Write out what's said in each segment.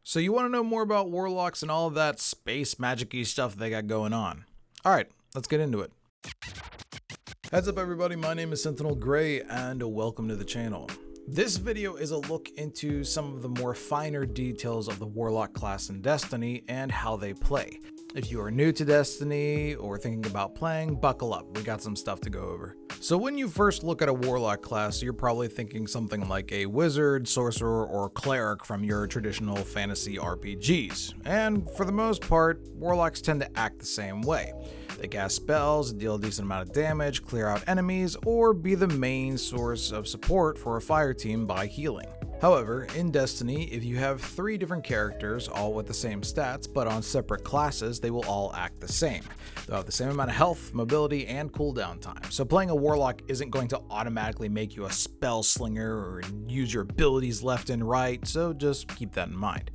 So you want to know more about Warlocks and all of that space magic-y stuff they got going on. Alright, let's get into it. Heads up everybody, my name is SentinelGray and welcome to the channel. This video is a look into some of the more finer details of the Warlock class in Destiny and how they play. If you are new to Destiny or thinking about playing, buckle up, we got some stuff to go over. So when you first look at a Warlock class, you're probably thinking something like a wizard, sorcerer, or cleric from your traditional fantasy RPGs. And for the most part, Warlocks tend to act the same way. They cast spells, deal a decent amount of damage, clear out enemies, or be the main source of support for a fire team by healing. However, in Destiny, if you have 3 different characters, all with the same stats, but on separate classes, they will all act the same. They'll have the same amount of health, mobility, and cooldown time. So playing a Warlock isn't going to automatically make you a spell slinger or use your abilities left and right, so just keep that in mind.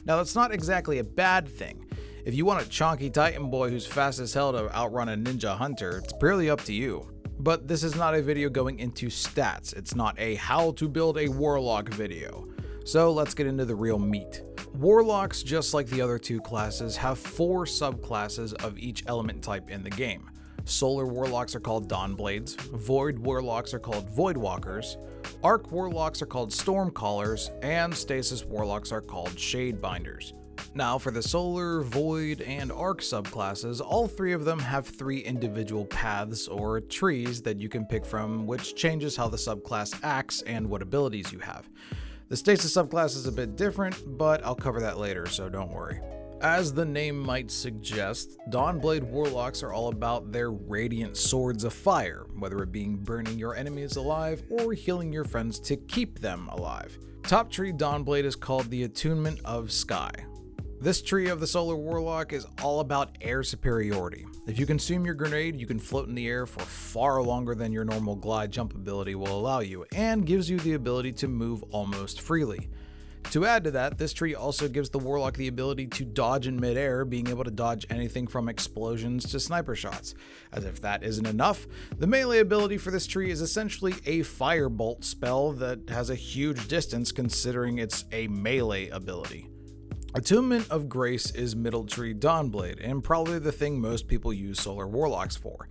Now, that's not exactly a bad thing. If you want a chonky Titan boy who's fast as hell to outrun a ninja hunter, it's purely up to you. But this is not a video going into stats. It's not a how to build a Warlock video. So let's get into the real meat. Warlocks, just like the other 2 classes, have 4 subclasses of each element type in the game. Solar Warlocks are called Dawnblades, Void Warlocks are called Voidwalkers, Arc Warlocks are called Stormcallers, and Stasis Warlocks are called Shadebinders. Now for the Solar, Void, and Arc subclasses, all 3 of them have 3 individual paths or trees that you can pick from, which changes how the subclass acts and what abilities you have. The Stasis subclass is a bit different, but I'll cover that later, so don't worry. As the name might suggest, Dawnblade Warlocks are all about their radiant swords of fire, whether it being burning your enemies alive or healing your friends to keep them alive. Top tree Dawnblade is called the Attunement of Sky. This tree of the Solar Warlock is all about air superiority. If you consume your grenade, you can float in the air for far longer than your normal glide jump ability will allow you, and gives you the ability to move almost freely. To add to that, this tree also gives the Warlock the ability to dodge in midair, being able to dodge anything from explosions to sniper shots. As if that isn't enough, the melee ability for this tree is essentially a firebolt spell that has a huge distance considering it's a melee ability. Attunement of Grace is middle tree Dawnblade, and probably the thing most people use Solar Warlocks for.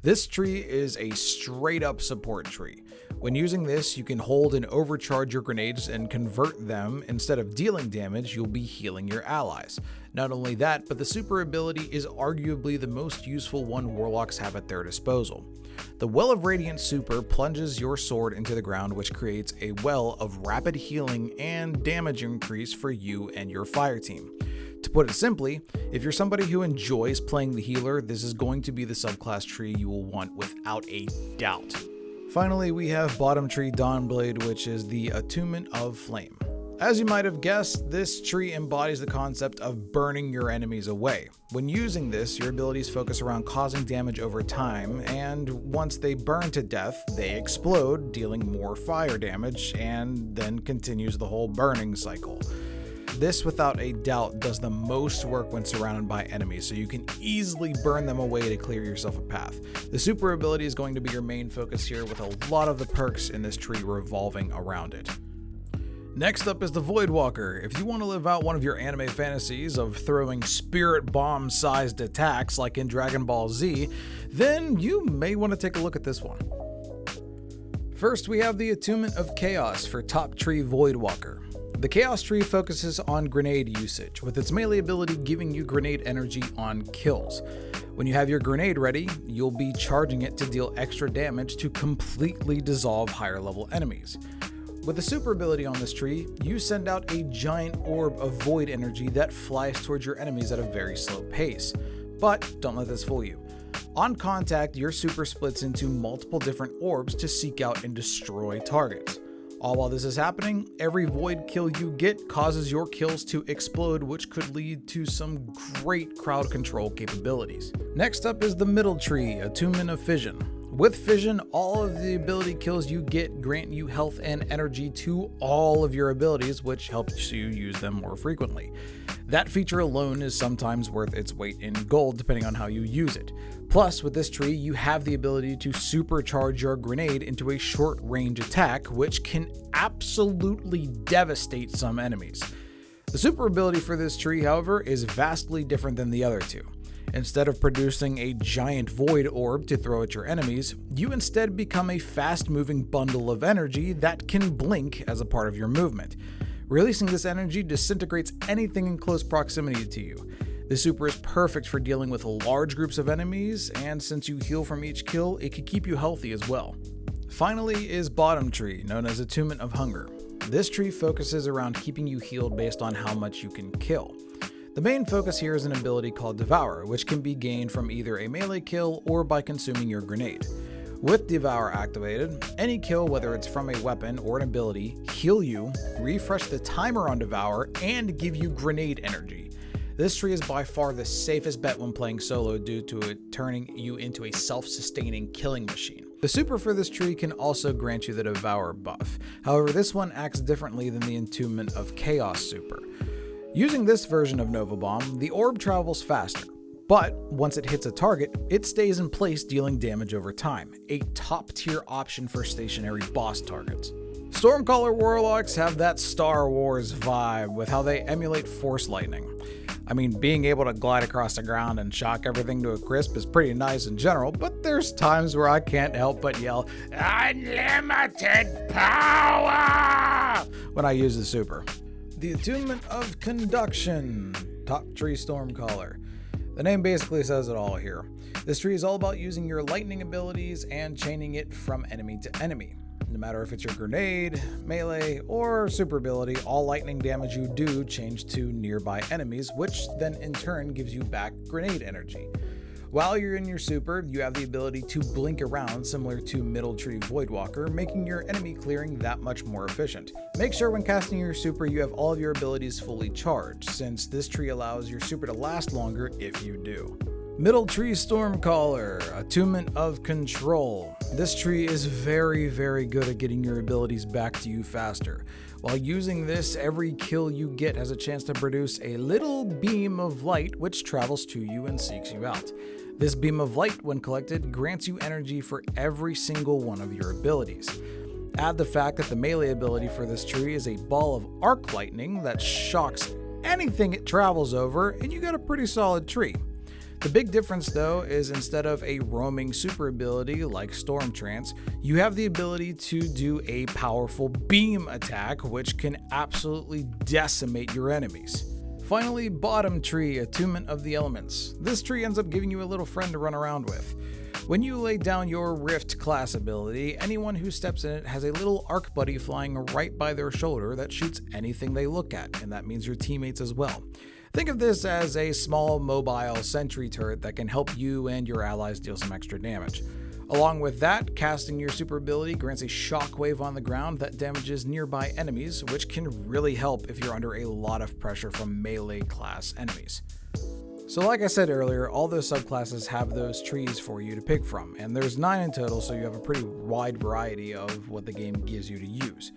This tree is a straight up support tree. When using this, you can hold and overcharge your grenades and convert them. Instead of dealing damage, you'll be healing your allies. Not only that, but the super ability is arguably the most useful one Warlocks have at their disposal. The Well of Radiant super plunges your sword into the ground, which creates a well of rapid healing and damage increase for you and your fire team. To put it simply, if you're somebody who enjoys playing the healer, this is going to be the subclass tree you will want without a doubt. Finally, we have bottom tree Dawnblade, which is the Attunement of Flame. As you might have guessed, this tree embodies the concept of burning your enemies away. When using this, your abilities focus around causing damage over time, and once they burn to death, they explode, dealing more fire damage, and then continues the whole burning cycle. This, without a doubt, does the most work when surrounded by enemies, so you can easily burn them away to clear yourself a path. The super ability is going to be your main focus here, with a lot of the perks in this tree revolving around it. Next up is the Voidwalker. If you want to live out one of your anime fantasies of throwing spirit bomb-sized attacks like in Dragon Ball Z, then you may want to take a look at this one. First, we have the Attunement of Chaos for top tree Voidwalker. The Chaos tree focuses on grenade usage, with its melee ability giving you grenade energy on kills. When you have your grenade ready, you'll be charging it to deal extra damage to completely dissolve higher level enemies. With the super ability on this tree, you send out a giant orb of void energy that flies towards your enemies at a very slow pace. But don't let this fool you. On contact, your super splits into multiple different orbs to seek out and destroy targets. All while this is happening, every void kill you get causes your kills to explode, which could lead to some great crowd control capabilities. Next up is the middle tree, Attunement of Fission. With Fission, all of the ability kills you get grant you health and energy to all of your abilities, which helps you use them more frequently. That feature alone is sometimes worth its weight in gold depending on how you use it. Plus, with this tree, you have the ability to supercharge your grenade into a short-range attack, which can absolutely devastate some enemies. The super ability for this tree, however, is vastly different than the other two. Instead of producing a giant void orb to throw at your enemies, you instead become a fast-moving bundle of energy that can blink as a part of your movement. Releasing this energy disintegrates anything in close proximity to you. This super is perfect for dealing with large groups of enemies, and since you heal from each kill, it can keep you healthy as well. Finally is Bottom Tree, known as Attunement of Hunger. This tree focuses around keeping you healed based on how much you can kill. The main focus here is an ability called Devour, which can be gained from either a melee kill or by consuming your grenade. With Devour activated, any kill, whether it's from a weapon or an ability, heal you, refresh the timer on Devour, and give you grenade energy. This tree is by far the safest bet when playing solo due to it turning you into a self-sustaining killing machine. The super for this tree can also grant you the Devour buff. However, this one acts differently than the Entombment of Chaos super. Using this version of Nova Bomb, the orb travels faster, but once it hits a target, it stays in place dealing damage over time, a top-tier option for stationary boss targets. Stormcaller Warlocks have that Star Wars vibe with how they emulate Force Lightning. I mean, being able to glide across the ground and shock everything to a crisp is pretty nice in general, but there's times where I can't help but yell, "Unlimited power!" when I use the super. The Attunement of Conduction, Top Tree Stormcaller. The name basically says it all here. This tree is all about using your lightning abilities and chaining it from enemy to enemy. No matter if it's your grenade, melee, or super ability, all lightning damage you do change to nearby enemies, which then in turn gives you back grenade energy. While you're in your super, you have the ability to blink around similar to Middle Tree Voidwalker, making your enemy clearing that much more efficient. Make sure when casting your super you have all of your abilities fully charged, since this tree allows your super to last longer if you do. Middle Tree Stormcaller, Attunement of Control. This tree is very good at getting your abilities back to you faster. While using this, every kill you get has a chance to produce a little beam of light which travels to you and seeks you out. This beam of light, when collected, grants you energy for every single one of your abilities. Add the fact that the melee ability for this tree is a ball of arc lightning that shocks anything it travels over, and you got a pretty solid tree. The big difference though is instead of a roaming super ability like Storm Trance, you have the ability to do a powerful beam attack which can absolutely decimate your enemies. Finally, Bottom Tree, Attunement of the Elements. This tree ends up giving you a little friend to run around with. When you lay down your Rift class ability, anyone who steps in it has a little arc buddy flying right by their shoulder that shoots anything they look at, and that means your teammates as well. Think of this as a small mobile sentry turret that can help you and your allies deal some extra damage. Along with that, casting your super ability grants a shockwave on the ground that damages nearby enemies, which can really help if you're under a lot of pressure from melee class enemies. So like I said earlier, all those subclasses have those trees for you to pick from, and there's 9 in total, so you have a pretty wide variety of what the game gives you to use.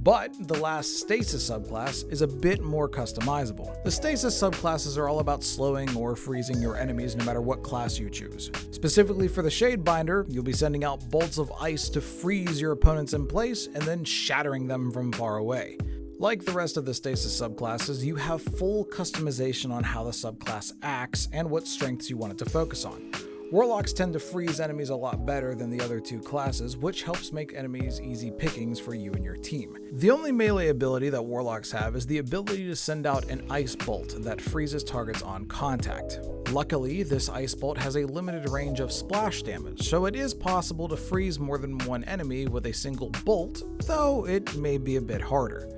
But the last Stasis subclass is a bit more customizable. The Stasis subclasses are all about slowing or freezing your enemies no matter what class you choose. Specifically for the Shadebinder, you'll be sending out bolts of ice to freeze your opponents in place and then shattering them from far away. Like the rest of the Stasis subclasses, you have full customization on how the subclass acts and what strengths you want it to focus on. Warlocks tend to freeze enemies a lot better than the other two classes, which helps make enemies easy pickings for you and your team. The only melee ability that Warlocks have is the ability to send out an ice bolt that freezes targets on contact. Luckily, this ice bolt has a limited range of splash damage, so it is possible to freeze more than one enemy with a single bolt, though it may be a bit harder.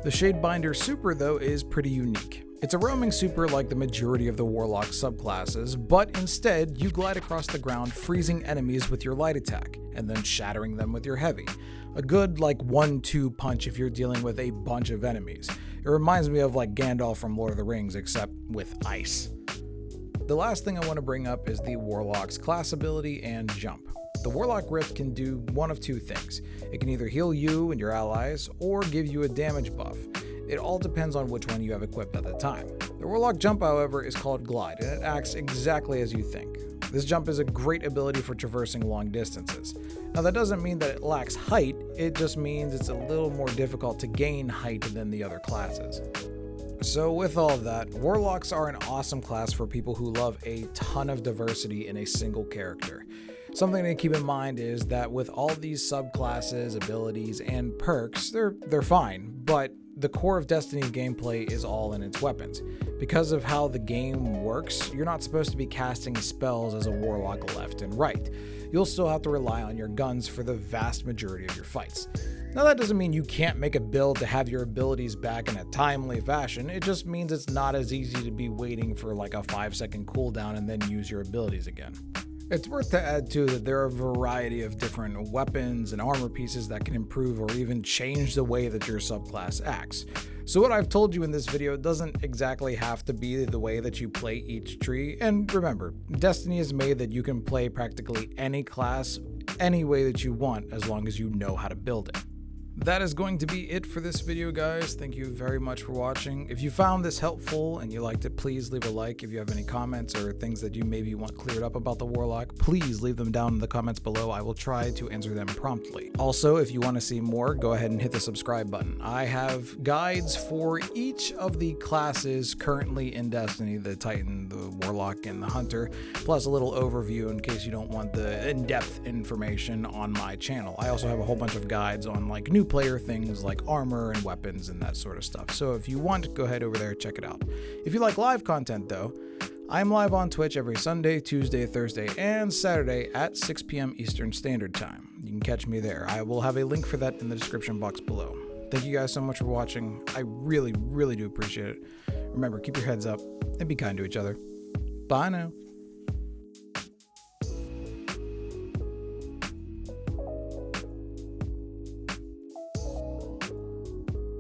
The Shadebinder super, though, is pretty unique. It's a roaming super like the majority of the Warlock subclasses, but instead you glide across the ground freezing enemies with your light attack, and then shattering them with your heavy. A good like 1-2 punch if you're dealing with a bunch of enemies. It reminds me of like Gandalf from Lord of the Rings, except with ice. The last thing I want to bring up is the Warlock's class ability and jump. The Warlock Rift can do one of two things. It can either heal you and your allies, or give you a damage buff. It all depends on which one you have equipped at the time. The Warlock Jump, however, is called Glide, and it acts exactly as you think. This jump is a great ability for traversing long distances. Now that doesn't mean that it lacks height, it just means it's a little more difficult to gain height than the other classes. So with all that, Warlocks are an awesome class for people who love a ton of diversity in a single character. Something to keep in mind is that with all these subclasses, abilities, and perks, they're fine, but the core of Destiny gameplay is all in its weapons. Because of how the game works, you're not supposed to be casting spells as a Warlock left and right. You'll still have to rely on your guns for the vast majority of your fights. Now that doesn't mean you can't make a build to have your abilities back in a timely fashion, it just means it's not as easy to be waiting for like a 5-second cooldown and then use your abilities again. It's worth to add too that there are a variety of different weapons and armor pieces that can improve or even change the way that your subclass acts. So what I've told you in this video doesn't exactly have to be the way that you play each tree, and remember, Destiny is made that you can play practically any class any way that you want as long as you know how to build it. That is going to be it for this video, guys. Thank you very much for watching. If you found this helpful and you liked it, please leave a like. If you have any comments or things that you maybe want cleared up about the Warlock, please leave them down in the comments below. I will try to answer them promptly. Also, if you want to see more, go ahead and hit the subscribe button. I have guides for each of the classes currently in Destiny, the Titan, the Warlock, and the Hunter, plus a little overview in case you don't want the in-depth information on my channel. I also have a whole bunch of guides on like new player things like armor and weapons and that sort of stuff. So if you want, go ahead over there, check it out. If you like live content though, I'm live on Twitch every Sunday, Tuesday, Thursday, and Saturday at 6 p.m. Eastern Standard Time. You can catch me there. I will have a link for that in the description box below. Thank you guys so much for watching. I really, really do appreciate it. Remember, keep your heads up and be kind to each other. Bye now.